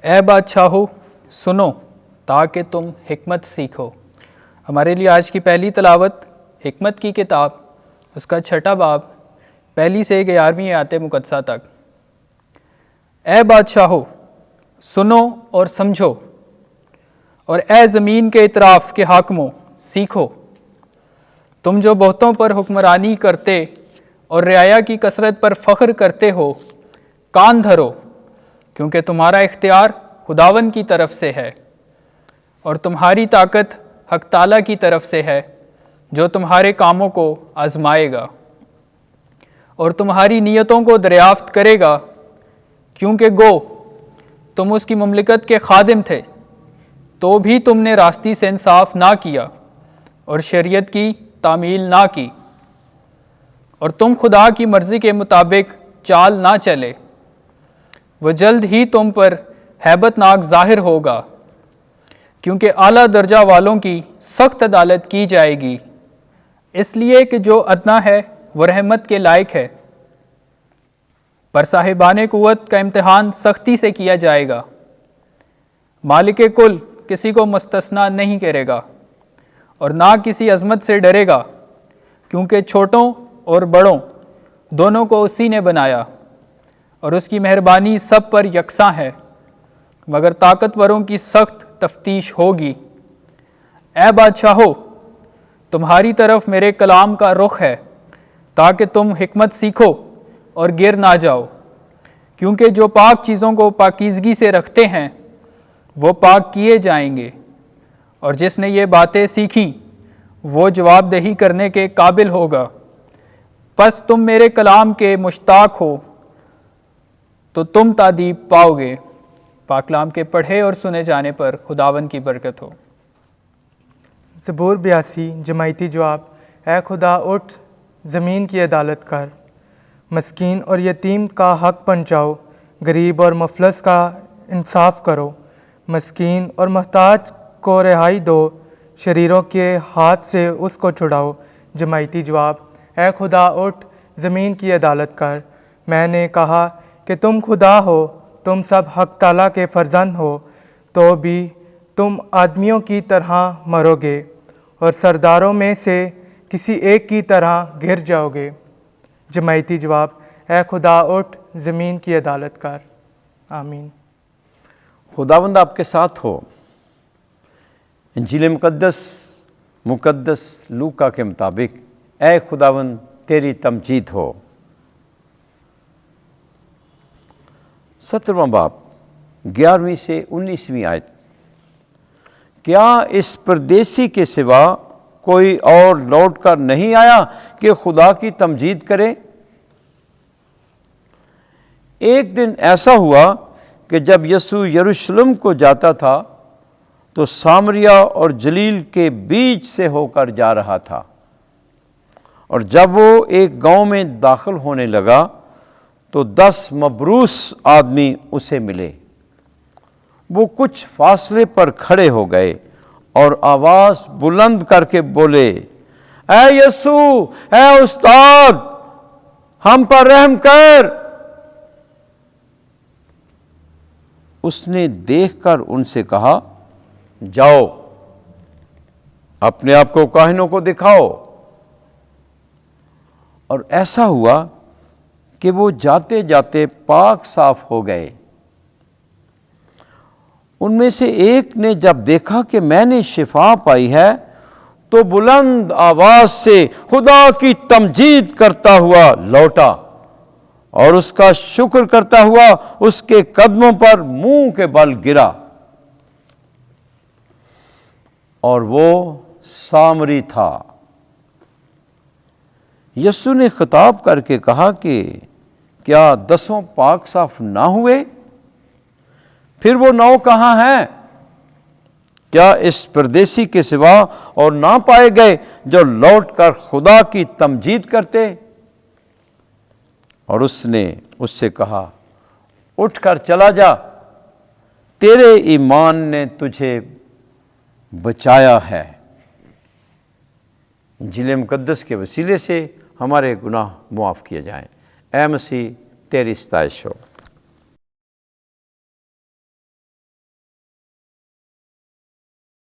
اے بادشاہو سنو تاکہ تم حکمت سیکھو۔ ہمارے لیے آج کی پہلی تلاوت حکمت کی کتاب، اس کا 6 باب، پہلی سے 11ویں آیت مقدسہ تک۔ اے بادشاہو سنو اور سمجھو، اور اے زمین کے اطراف کے حاکموں سیکھو۔ تم جو بہتوں پر حکمرانی کرتے اور رعایا کی کثرت پر فخر کرتے ہو، کان دھرو، کیونکہ تمہارا اختیار خداوند کی طرف سے ہے، اور تمہاری طاقت حق تعالیٰ کی طرف سے ہے، جو تمہارے کاموں کو آزمائے گا اور تمہاری نیتوں کو دریافت کرے گا، کیونکہ گو تم اس کی مملکت کے خادم تھے، تو بھی تم نے راستی سے انصاف نہ کیا اور شریعت کی تعمیل نہ کی، اور تم خدا کی مرضی کے مطابق چال نہ چلے۔ وہ جلد ہی تم پر ہیبت ناک ظاہر ہوگا، کیونکہ اعلیٰ درجہ والوں کی سخت عدالت کی جائے گی، اس لیے کہ جو ادنا ہے وہ رحمت کے لائق ہے، پر صاحبان قوت کا امتحان سختی سے کیا جائے گا۔ مالک کل کسی کو مستثنیٰ نہیں کرے گا اور نہ کسی عظمت سے ڈرے گا، کیونکہ چھوٹوں اور بڑوں دونوں کو اسی نے بنایا، اور اس کی مہربانی سب پر یکساں ہے، مگر طاقتوروں کی سخت تفتیش ہوگی۔ اے بادشاہو تمہاری طرف میرے کلام کا رخ ہے، تاکہ تم حکمت سیکھو اور گر نہ جاؤ، کیونکہ جو پاک چیزوں کو پاکیزگی سے رکھتے ہیں وہ پاک کیے جائیں گے، اور جس نے یہ باتیں سیکھیں وہ جواب دہی کرنے کے قابل ہوگا۔ پس تم میرے کلام کے مشتاق ہو تو تم تادیب پاؤ گے۔ پاک کلام کے پڑھے اور سنے جانے پر خداوند کی برکت ہو۔ زبور 82 جماعتی جواب۔ اے خدا اٹھ، زمین کی عدالت کر، مسکین اور یتیم کا حق پہنچاؤ، غریب اور مفلس کا انصاف کرو، مسکین اور محتاج کو رہائی دو، شریروں کے ہاتھ سے اس کو چھڑاؤ۔ جماعتی جواب۔ اے خدا اٹھ، زمین کی عدالت کر۔ میں نے کہا کہ تم خدا ہو، تم سب حق تعالیٰ کے فرزند ہو، تو بھی تم آدمیوں کی طرح مرو گے اور سرداروں میں سے کسی ایک کی طرح گر جاؤ گے۔ جماعتی جواب۔ اے خدا اٹھ، زمین کی عدالت کر۔ آمین۔ خداوند آپ کے ساتھ ہو۔ انجیل مقدس لوکا کے مطابق اے خداوند تیری تمجید ہو۔ 17واں باب 11ویں سے 19ویں آیت۔ کیا اس پردیسی کے سوا کوئی اور لوٹ کر نہیں آیا کہ خدا کی تمجید کرے؟ ایک دن ایسا ہوا کہ جب یسوع یروشلم کو جاتا تھا تو سامریہ اور جلیل کے بیچ سے ہو کر جا رہا تھا، اور جب وہ ایک گاؤں میں داخل ہونے لگا تو 10 مبروس آدمی اسے ملے۔ وہ کچھ فاصلے پر کھڑے ہو گئے اور آواز بلند کر کے بولے، اے یسوع، اے استاد، ہم پر رحم کر۔ اس نے دیکھ کر ان سے کہا، جاؤ اپنے آپ کو کاہنوں کو دکھاؤ۔ اور ایسا ہوا کہ وہ جاتے جاتے پاک صاف ہو گئے۔ ان میں سے ایک نے جب دیکھا کہ میں نے شفا پائی ہے تو بلند آواز سے خدا کی تمجید کرتا ہوا لوٹا اور اس کا شکر کرتا ہوا اس کے قدموں پر منہ کے بل گرا، اور وہ سامری تھا۔ یسوع نے خطاب کر کے کہا کہ کیا 10 پاک صاف نہ ہوئے؟ پھر وہ 9 کہاں ہیں؟ کیا اس پردیسی کے سوا اور نہ پائے گئے جو لوٹ کر خدا کی تمجید کرتے؟ اور اس نے اس سے کہا، اٹھ کر چلا جا، تیرے ایمان نے تجھے بچایا ہے۔ انجیل مقدس کے وسیلے سے ہمارے گناہ معاف کیے جائیں۔ اے مسیح تیری ستائش ہو۔